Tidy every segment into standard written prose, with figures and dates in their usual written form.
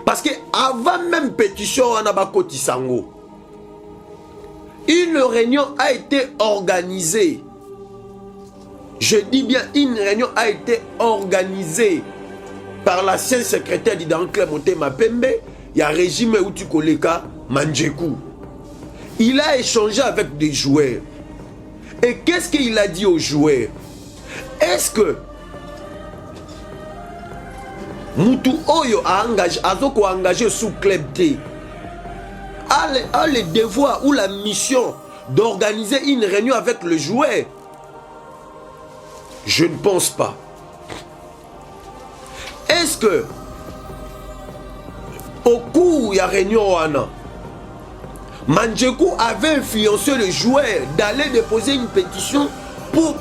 Parce que avant même pétition, on a bakoti sango. Une réunion a été organisée. Je dis bien, une réunion a été organisée par l'ancien secrétaire d'Idarin-Claire Motema Pembe. Il y a Régime Utukoleka Mandjekou. Il a échangé avec des joueurs. Et qu'est-ce qu'il a dit aux joueurs? Est-ce que Moutou Oyo a engagé sous club T a le devoir ou la mission d'organiser une réunion avec le joueur? Je ne pense pas. Est-ce que au cours de la réunion, Mandjekou avait influencé le joueur d'aller déposer une pétition pour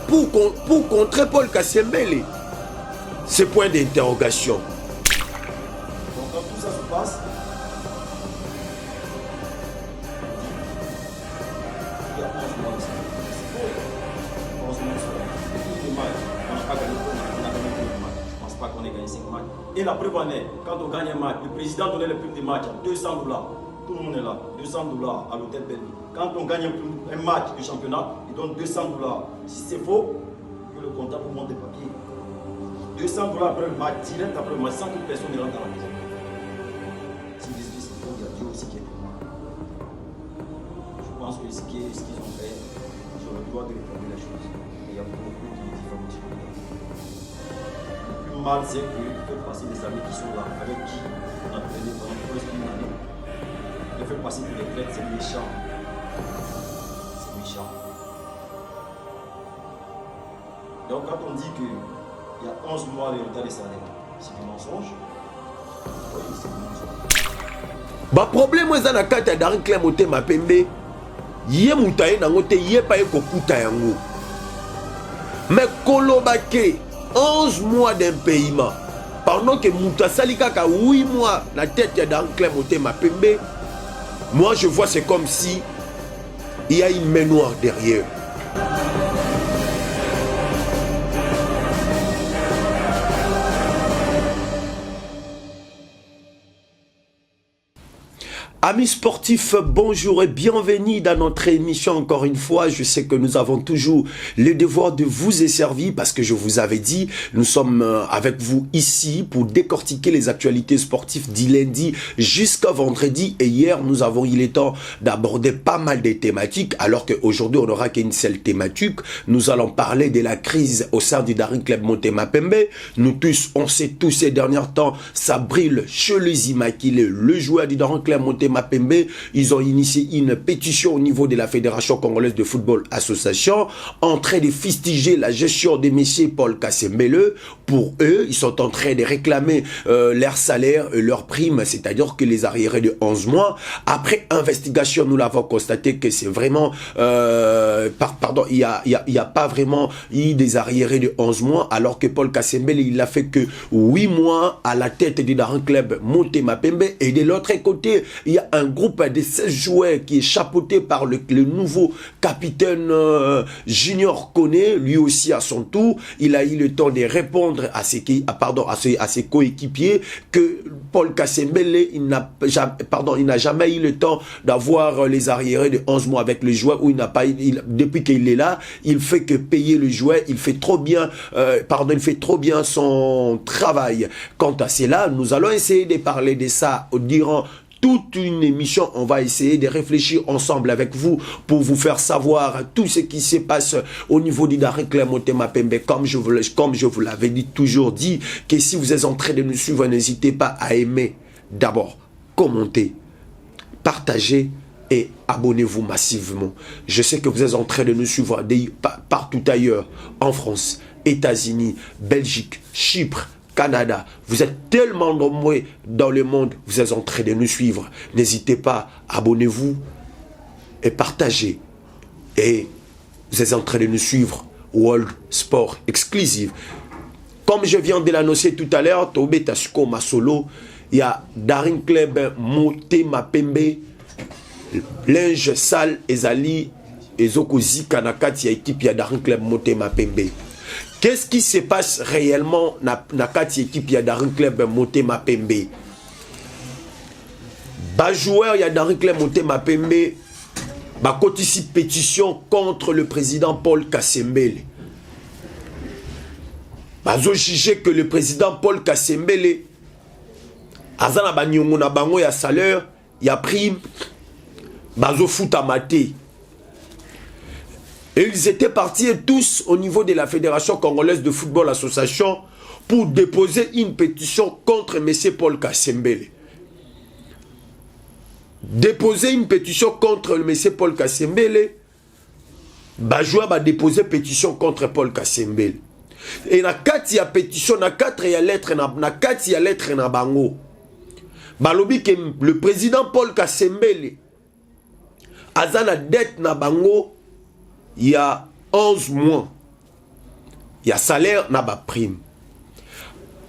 contrer Paul Kassembele? C'est point d'interrogation. Donc quand tout ça se passe, il y a 11 mois de ça. 11 mois de ça. Tous les matchs, on n'a pas gagné de matchs. Je ne pense pas qu'on ait gagné 5 matchs. Et la preuve en est, quand on gagne un match, le président donnait le prix du match à $200. Tout le monde est là. $200 à l'hôtel Belmi. Quand on gagne un match du championnat, il donne $200. Si c'est faux, que le comptable vous montre des papiers. $200 après le match, direct après le match, sans que personne ne rentre dans la maison. S'ils disent que c'est faux, il y a Dieu aussi qui est témoin. Je pense que ce qu'ils ont fait, j'ai le droit de réformer les choses. Mais il y a beaucoup de diffamations. Le plus mal, c'est qu'il fait passer des amis qui sont là, avec qui on a traîné pendant presque une année. Il fait passer pour les traites, c'est méchant. C'est méchant. Donc quand on dit qu'il y a 11 mois de retard de salaire, c'est du mensonge. Oui, c'est du mensonge. Bah problème est dans la carte d'Idarin-Claire Motema Pembe. Yé moutaye nango te yé pa ekokuta yango. Mais kolobake 11 mois d'impayement. Pendant que Mouta Salikaka 8 mois la tête d'Idarin-Claire Motema Pembe. Moi je vois c'est comme si il y a une main noire derrière. Amis sportifs, bonjour et bienvenue dans notre émission encore une fois. Je sais que nous avons toujours le devoir de vous servir parce que je vous avais dit, nous sommes avec vous ici pour décortiquer les actualités sportives du lundi jusqu'à vendredi. Et hier, nous avons eu le temps d'aborder pas mal de thématiques alors qu'aujourd'hui, on n'aura qu'une seule thématique. Nous allons parler de la crise au sein du Idarin-Claire Motema Pembe. Nous tous, on sait tous ces derniers temps, ça brille chez les immaculés. Le joueur du Idarin-Claire Motema Pembe, ils ont initié une pétition au niveau de la Fédération Congolaise de Football Association en train de fustiger la gestion des messieurs Paul Kassembele. Pour eux, ils sont en train de réclamer leur salaire et leur prime, c'est-à-dire que les arriérés de 11 mois. Après investigation, nous l'avons constaté que c'est vraiment pardon, il y a pas vraiment eu des arriérés de 11 mois alors que Paul Kassembele, il a fait que 8 mois à la tête du Idarin-Claire Motema Pembe. Et de l'autre côté, il y a un groupe de 16 joueurs qui est chapeauté par le nouveau capitaine Junior Koné, lui aussi à son tour. Il a eu le temps de répondre à ses coéquipiers que Paul Kassembele, il n'a jamais eu le temps d'avoir les arriérés de 11 mois avec le joueur, où il n'a pas, depuis qu'il est là, il fait que payer le joueur, il fait trop bien, il fait trop bien son travail. Quant à cela, nous allons essayer de parler de ça durant toute une émission. On va essayer de réfléchir ensemble avec vous pour vous faire savoir tout ce qui se passe au niveau d'Idarin-Claire Motema Pembe. Comme je vous l'avais toujours dit, que si vous êtes en train de nous suivre, n'hésitez pas à aimer, d'abord, commenter, partager et abonnez-vous massivement. Je sais que vous êtes en train de nous suivre partout ailleurs, en France, États-Unis, Belgique, Chypre, Canada, vous êtes tellement nombreux dans le monde, vous êtes en train de nous suivre. N'hésitez pas, abonnez-vous et partagez. Et vous êtes en train de nous suivre, World Sport Exclusive. Comme je viens de l'annoncer tout à l'heure, Tobé Tasuko Masolo, il y a Idarin-Claire Motema Pembe, linge sale, ezali, ezoko zika nakati ya équipe ya Idarin-Claire Motema Pembe. Qu'est-ce qui se passe réellement na kati équipe ya Idarin-Claire Motema Pembe? Bah joueur, il y a Darin Claire Motema Pembe. Bah cotisi pétition contre le président Paul Kasembele. Bah zo jugé que le président Paul Kasembele azana banyongo na bango ya salaire, ya prime. Bah zo futa maté. Et ils étaient partis tous au niveau de la Fédération Congolaise de Football Association pour déposer une pétition contre M. Paul Kasembele. Déposer une pétition contre M. Paul Kasembele, Bajoua va déposer pétition contre Paul Kasembele. Et na kati ya pétition, na 4 ya lettre na kati ya lettre na bango. Balobi que le président Paul Kasembele azana dette na bango il y a 11 mois. Il y a salaire na ba prime.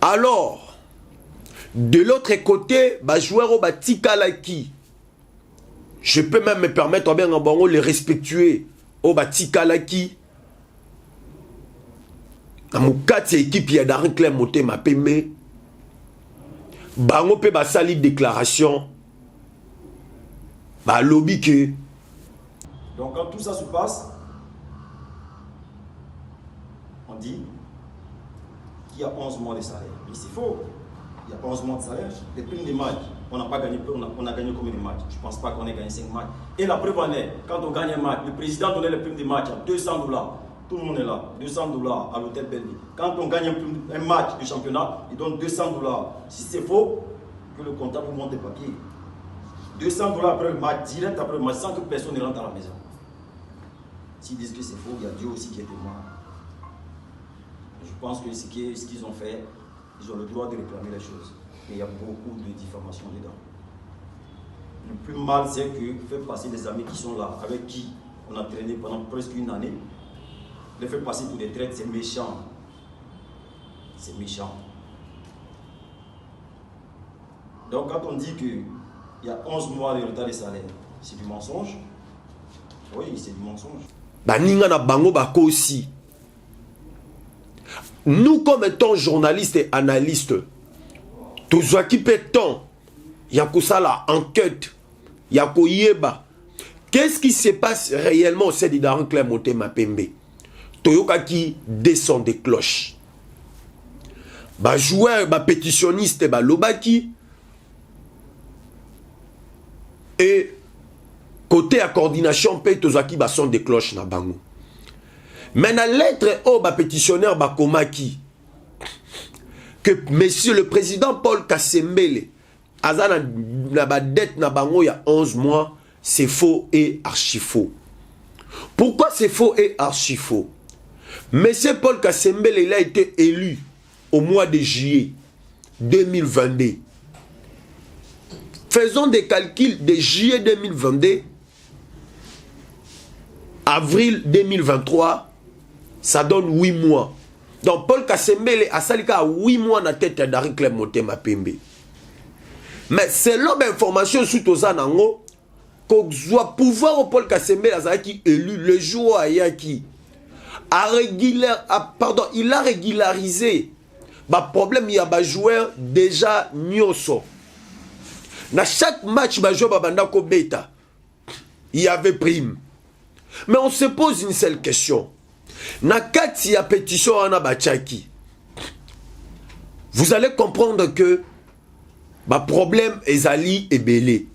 Alors, de l'autre côté, Bajoua au batika laki. Je peux même me permettre bien en bango les respectuer au batika laki. Na mukati équipe ya Darin Claire Motema Pembe. Bango pe ba sali déclaration. Ba lobby que. Donc quand tout ça se passe, on dit qu'il y a 11 mois de salaire. Mais c'est faux. Il n'y a pas 11 mois de salaire. Les primes des matchs, on n'a pas gagné, on a gagné combien de matchs? Je ne pense pas qu'on ait gagné 5 matchs. Et la preuve en est, quand on gagne un match, le président donnait les primes des matchs à $200. Tout le monde est là. $200 à l'hôtel Belleville. Quand on gagne un match de championnat, il donne $200. Si c'est faux, que le comptable vous montre des papiers. $200 après le match, direct après le match, sans que personne ne rentre à la maison. S'ils disent que c'est faux, il y a Dieu aussi qui est témoin. Je pense que ce qu'ils ont fait, ils ont le droit de réclamer les choses. Mais il y a beaucoup de diffamation dedans. Le plus mal, c'est que faire passer des amis qui sont là, avec qui on a traîné pendant presque une année, les faire passer pour des traites, c'est méchant. C'est méchant. Donc quand on dit qu'il y a 11 mois de retard de salaire, c'est du mensonge. Oui, c'est du mensonge. Baninga na bango bako aussi. Nous, comme étant journalistes et analystes, tous qui pétons, il y a que ça la enquête, il y a que yeba. Qu'est-ce qui se passe réellement au sein de Darin Claire Motema Pembe? Toyoka qui descend des cloches. Ba joueur, ba pétitionniste, ba lobaki. Et côté à coordination, paye tous qui ba son des cloches na bango. Mais la lettre au ba pétitionnaire ba komaki que monsieur le président Paul Kasembele azana na ba dette na bango il y a 11 mois, c'est faux et archi faux. Pourquoi c'est faux et archi faux? Monsieur Paul Kasembele il a été élu au mois de juillet 2022. Faisons des calculs de juillet 2022 avril 2023. Ça donne 8 mois. Donc Paul Kasembele a salika 8 mois na tête de Darin Claire Motema Pembe. Mais selon l'information sous Tozanango, qu'on soit pouvoir au Paul Kasembele azaki élu le jour à Yaki. Il a régularisé. Bah problème il y a ba joueur déjà nyoso. Na chaque match ba joueur babanda ko beta. Il y avait prime. Mais on se pose une seule question. Na kati ya pétition ana bachaki. Vous allez comprendre que ba problème ezali ebele.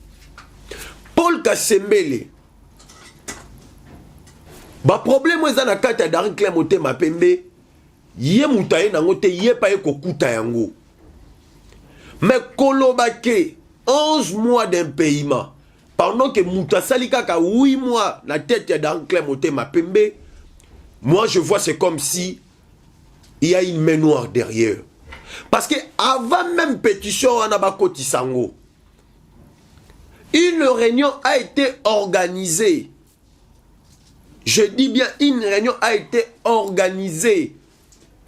Paul Kasembele. Ba problème ezana kati ya Darin Claire Motema Pembe. Ye mutaye nango te ye pa ekokuta yango. Mais kolobake 11 mois d'impayement. Pendant que Mouta Salika ka 8 mois la tête ya Darin Claire Motema Pembe. Moi, je vois, c'est comme si il y a une main noire derrière. Parce que avant même pétition, on a bakoti sango. Une réunion a été organisée. Je dis bien, une réunion a été organisée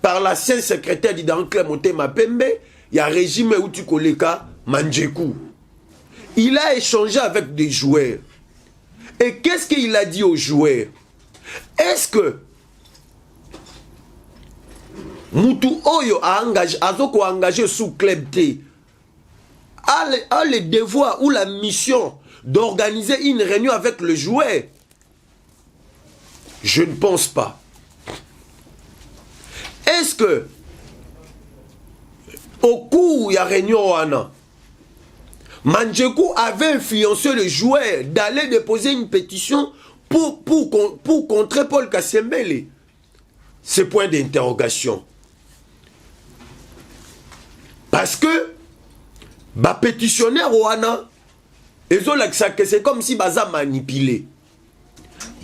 par l'ancien secrétaire du Darin Claire Motema Pembe. Il y a Régime Utukoleka Manjeku. Il a échangé avec des joueurs. Et qu'est-ce qu'il a dit aux joueurs? Est-ce que Moutou Oyo a engagé, Azoko a engagé sous club T, a le devoir ou la mission d'organiser une réunion avec le joueur? Je ne pense pas. Est-ce que au cours de la réunion, Mandjekou avait influencé le joueur d'aller déposer une pétition pour contrer Paul Kasembele? C'est point d'interrogation. Parce que les pétitionnaires c'est comme si baza manipulé.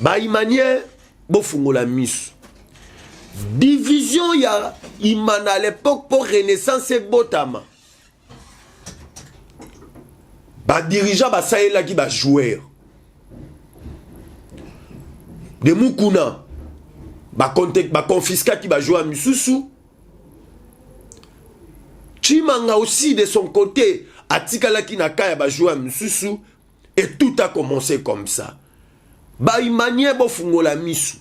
Manière bofungola misu. Division ya imana à l'époque pour Renaissance et Botama. Dirigeant saela qui joueur. De Mukuna confisca qui jouer à Misusu. Chimanga aussi de son côté atikala ki nakaya jouer à Misusu. Et tout a commencé comme ça. Imanie bofungola misu.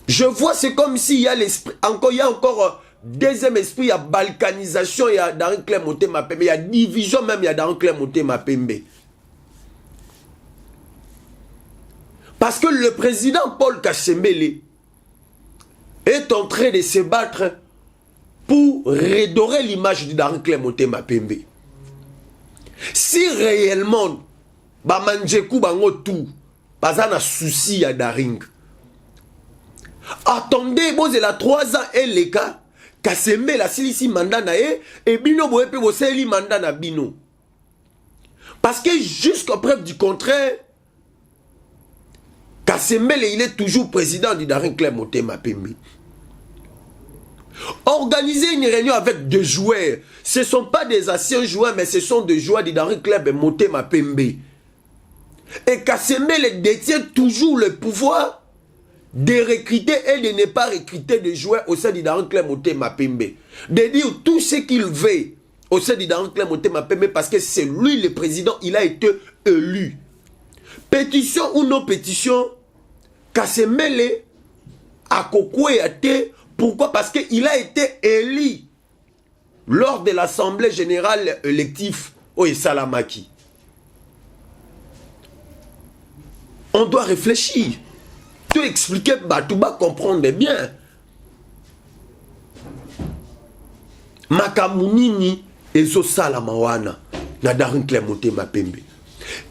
Je vois, c'est comme s'il y a l'esprit, il y a encore deuxième esprit, il y a balkanisation, il y a Daring Clem Motema Pembe, il y a division même, il y a Daring Clem Motema Pembe. Parce que le président Paul Kasembele est en train de se battre pour redorer l'image de Daring Clem Motema Pembe. Si réellement, Mandjekou bango tout, pas un souci à Daring. Attendez, bon, c'est la 3 ans et les cas. Kasembele la silisi mandat na et bino boepe boseli mandat na bino. Parce que jusqu'à preuve du contraire, Kasembele il est toujours président du Daring Clem Motema Pembe. Organiser une réunion avec deux joueurs, ce ne sont pas des anciens joueurs, mais ce sont des joueurs du Daring Clem Motema Pembe. Et Kasembele détient toujours le pouvoir de recruter et de ne pas recruter des joueurs au sein du Daring Clem Motema Pembe. De dire tout ce qu'il veut au sein du Daring Clem Motema Pembe parce que c'est lui le président, il a été élu. Pétition ou non pétition, Kasembele a kokoué. Pourquoi? Parce qu'il a été élu lors de l'Assemblée Générale élective au Salamaki. On doit réfléchir. Tout expliquer, tout va comprendre bien. Makamunini ezo salamawana na Daring Clem Motema Pembe.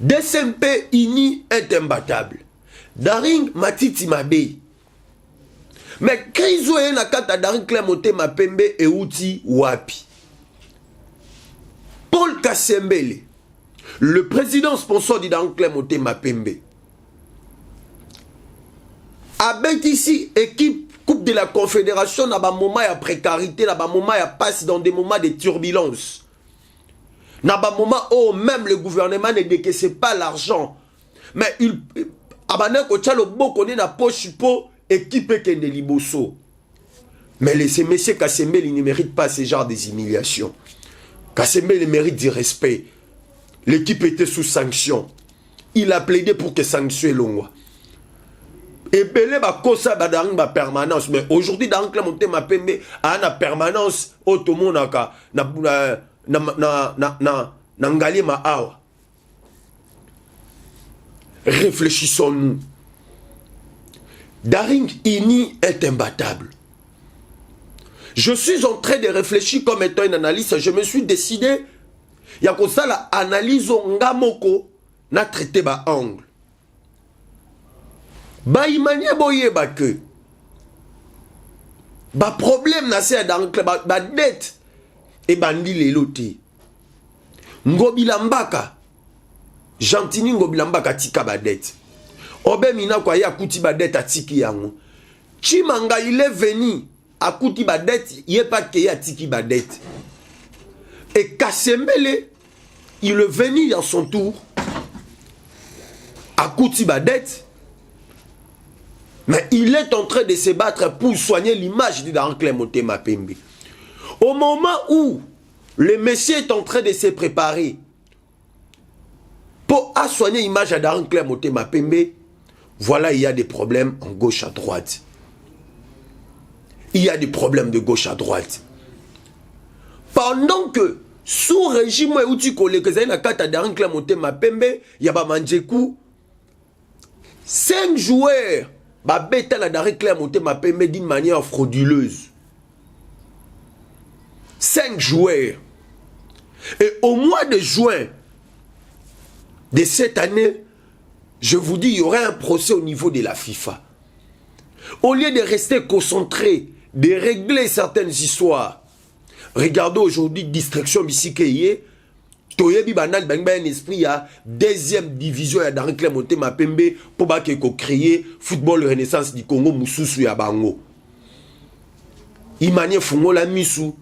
DSMP ini est imbattable. Daring matiti mabe. Mais krizo ye na kata Daring Clem Motema Pembe e uti wapi. Paul Kasembele, le président sponsor du Daring Clem Motema Pembe, avec ici équipe Coupe de la Confédération dans des moments de précarité, dans des moments de passe dans des moments de turbulence. Dans des moments où même le gouvernement ne décaisse pas l'argent. Mais il abandonne au tchalo beaucoup na poche pour équipe qui est de liboso. Mais ces messieurs Kasembele ne méritent pas ce genre des humiliations. Kasembele mérite du respect. L'équipe était sous sanction. Il a plaidé pour que sanction longue. Et belé ba kosa ba Daring ba permanence, mais aujourd'hui Daring Clem Motema Pembe a na permanence otomonaka na ngali ma awa. Réfléchissons-nous. Daring ini est imbattable. Je suis en train de réfléchir comme étant une analyste. Je me suis décidé, il y a comme ça la analyse ngamoko na traité ba angle. Ba imanye boye ba que ba problème na se dans ba dette et bandi leloté. Ngobila Mbaka Jantini Ngobila Mbaka tika ba dette. Obe mina kwa ya kuti ba dette atiki yango. Chimanga il est venu à kuti ba dette, il est pas que ya tiki ba dette. Et Kasembele il est venu à son tour à kuti ba dette. Mais il est en train de se battre pour soigner l'image de Daring Clem Motema Pembe. Au moment où le monsieur est en train de se préparer pour soigner l'image de Daring Clem Motema Pembe, voilà, il y a des problèmes en gauche à droite. Il y a des problèmes de gauche à droite. Pendant que sous régime outi koleka zai na kata Daring Club Motema Pembe ya ba Manjeku 5 joueurs ba beta la Daring Club Motema Pembe d'une manière frauduleuse. 5 joueurs. Et au mois de juin de cette année, je vous dis, il y aurait un procès au niveau de la FIFA. Au lieu de rester concentré, de régler certaines histoires, regardez aujourd'hui distraction ici qu'il y a. Toyebi banal bang un esprit ya deuxième division ya Daring Club Motema Pembe pour ba ko créer football renaissance du Congo mususu ya bango. Imanie fungo la misu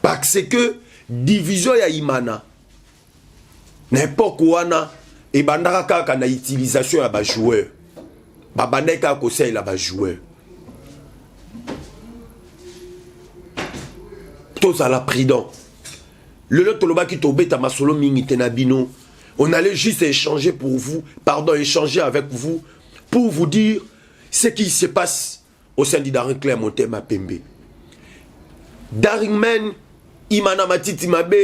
parce que division ya Imana n'importe quoi na et bandaka kaka na utilisation ya ba joueur. Ba bandeka ko sei la ba joueur. Tous à la prudent. Le lotoloba qui tombait à masolo mingi tenabino. On allait juste échanger pour vous, échanger avec vous pour vous dire ce qui se passe au sein du Daring Club Motema Pembe. Daring Men, Imana Matiti Mabe,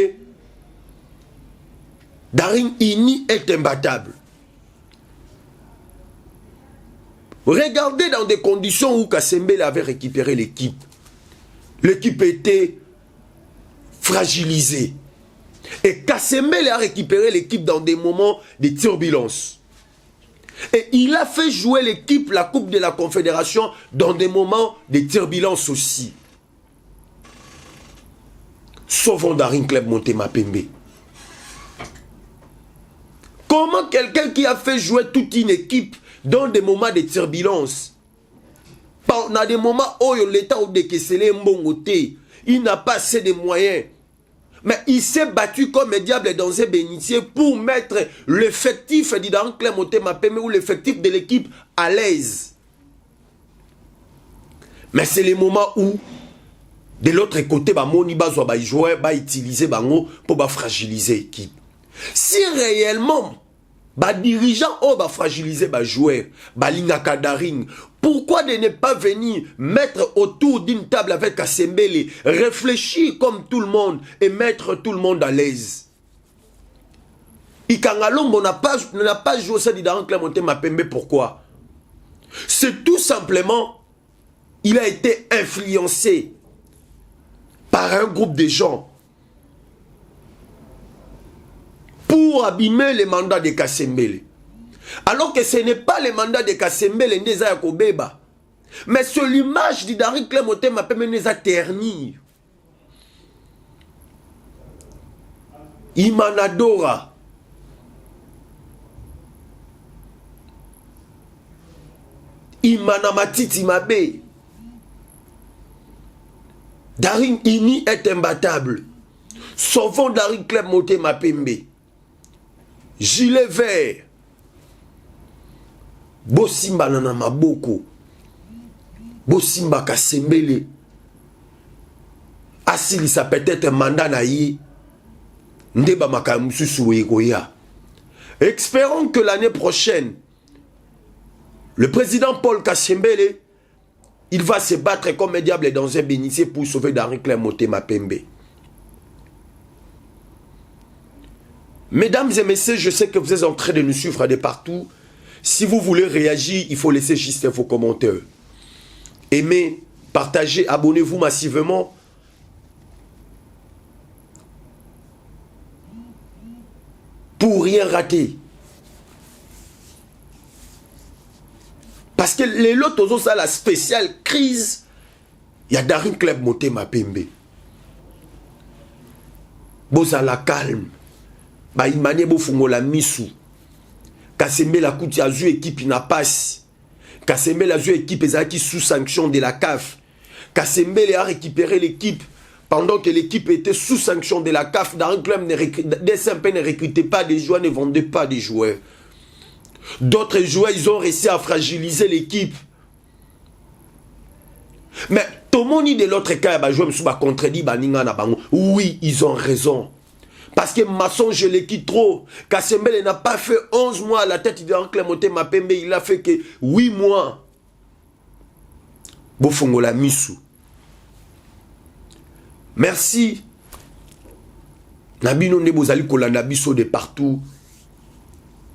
Daring Ini est imbattable. Regardez dans des conditions où Kasembele avait récupéré l'équipe. L'équipe était fragilisée. Et Kasembele a récupéré l'équipe dans des moments de turbulence. Et il a fait jouer l'équipe, la Coupe de la Confédération, dans des moments de turbulence aussi. Sauvons Daring Club Motema Pembe. Comment quelqu'un qui a fait jouer toute une équipe dans des moments de turbulence, dans des moments où l'État a décaissé mbongoté, il n'a pas assez de moyens, mais il s'est battu comme un diable dans un bénitier pour mettre l'effectif du Daring Club Motema Pembe ou l'effectif de l'équipe à l'aise. Mais c'est les moments où de l'autre côté, Moni Bazo va jouer, va utiliser Bango pour fragiliser l'équipe. Si réellement, dirigeant va fragiliser les joueurs, Lingaka Daring, pourquoi de ne pas venir mettre autour d'une table avec Kasembele, réfléchir comme tout le monde et mettre tout le monde à l'aise? Ikangalombo n'a pas joué ça du Daring Club Motema Pembe, pourquoi? C'est tout simplement, il a été influencé par un groupe de gens pour abîmer les mandats de Kasembele. Alors que ce n'est pas le mandat de Kasembele Ndeza Yakobeba, mais c'est l'image du Daring Club Motema Pembe Ndeza terni. Imanadora. Imanamatiti Mabe. Daring Ini est imbattable. Sauvons Daring Club Motema Pembe. Gilet vert. Bosimba nana maboko. Bosimba Kasembele. Asili ça peut-être un mandat naïe. Ndeba makamususu wegoya. Espérons que l'année prochaine, le président Paul Kasembele, il va se battre comme un diable dans un bénitier pour sauver Daring Club Motema Pembe. Mesdames et messieurs, je sais que vous êtes en train de nous suivre de partout. Si vous voulez réagir, il faut laisser juste vos commentaires. Aimez, partagez, abonnez-vous massivement. Pour rien rater. Parce que les lots ont ça la spéciale crise. Il y a Daring Club Motema Pembe. Boza la calme. Ba imane bo fungo la misu. Kasembele la kouti a joué équipe n'a pas. Kasembele a joué équipe qui sous sanction de la CAF. Kasembele a récupéré l'équipe pendant que l'équipe était sous sanction de la CAF. Daring Club ne recrutait pas des joueurs, ne vendait pas des joueurs. D'autres joueurs, ils ont réussi à fragiliser l'équipe. Mais tout le monde de l'autre cas, contredit Baninga na bango. Oui, ils ont raison. Parce que Masson, je l'ai quitté trop. Kasembele n'a pas fait 11 mois à la tête de Daring Club Motema Pembe. Il a fait que 8 mois. Bofongola Misu. Merci Nabino ne bozali kolanda biso de partout.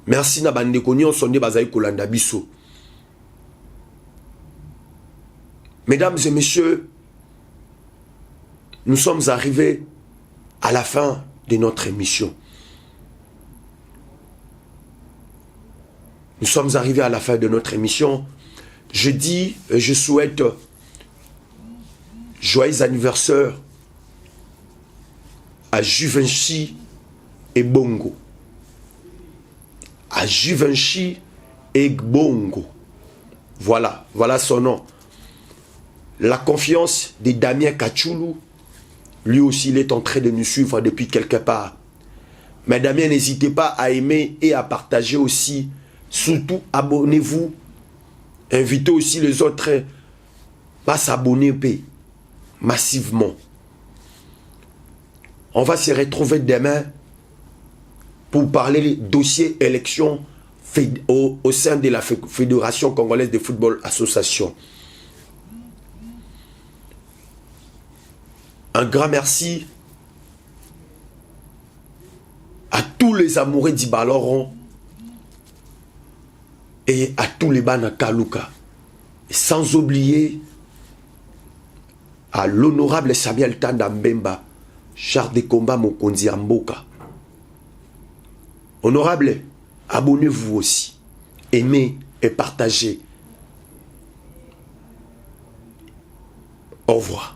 Merci na bande konyo sonde bazali kolanda biso. Mesdames et messieurs, nous sommes arrivés à la fin de notre émission. Nous sommes arrivés à la fin de notre émission. Je dis et je souhaite joyeux anniversaire à Givenchy et Bongo. À Givenchy et Bongo. Voilà, voilà son nom. La confiance de Damien Kachulu, lui aussi il est en train de nous suivre depuis quelque part. Mais Damien, n'hésitez pas à aimer et à partager aussi. Surtout, abonnez-vous. Invitez aussi les autres à s'abonner massivement. On va se retrouver demain pour parler dossier élection au sein de la Fédération Congolaise de Football Association. Un grand merci à tous les amoureux d'Ibaloron et à tous les Bana Kaluka. Et sans oublier à l'honorable Samuel Tanda Mbemba, char de combat Mokonzi Amboka. Honorable, abonnez-vous aussi. Aimez et partagez. Au revoir.